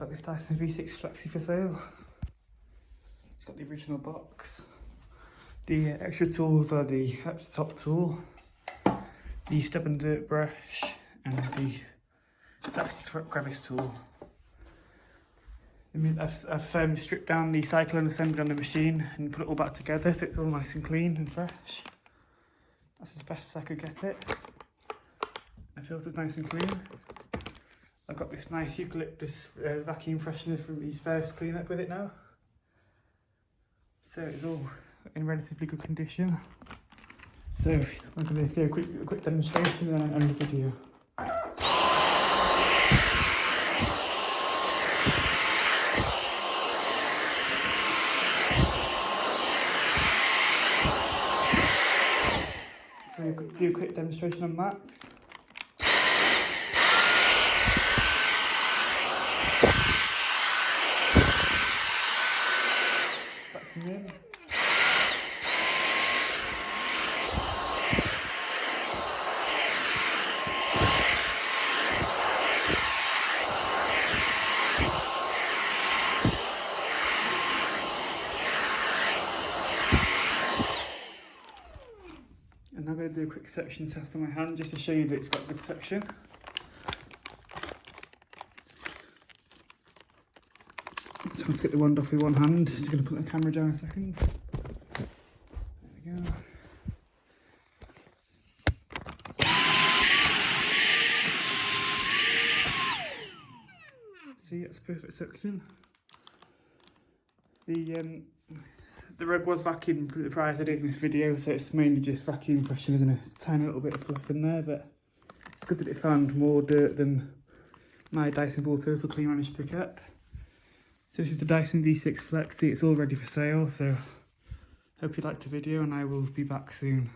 Got this Dyson V6 Flexi for sale. It's got the original box. The extra tools are the top tool, the stub and dirt brush, and the Flexi crevice tool. I've stripped down the cycle and assembled on the machine and put it all back together so it's all nice and clean and fresh. That's as best as I could get it. The filter's nice and clean. I've got this nice eucalyptus vacuum freshener from East Bears to clean up with it now. So it's all in relatively good condition. So I'm going to do a quick demonstration and then end the video. So we'll do a quick demonstration on Max. Back to me. And I'm going to do a quick suction test on my hand just to show you that it's got good suction. So let's get the wand off with one hand. Just going to put the camera down a second. There we go. See, that's perfect suction. The rug was vacuumed prior to doing this video, so it's mainly just vacuum fresheners and a tiny little bit of fluff in there, but it's good that it found more dirt than my Dyson Ball Total Clean managed to pick up. So this is the Dyson V6 Flexi, it's all ready for sale, so hope you liked the video and I will be back soon.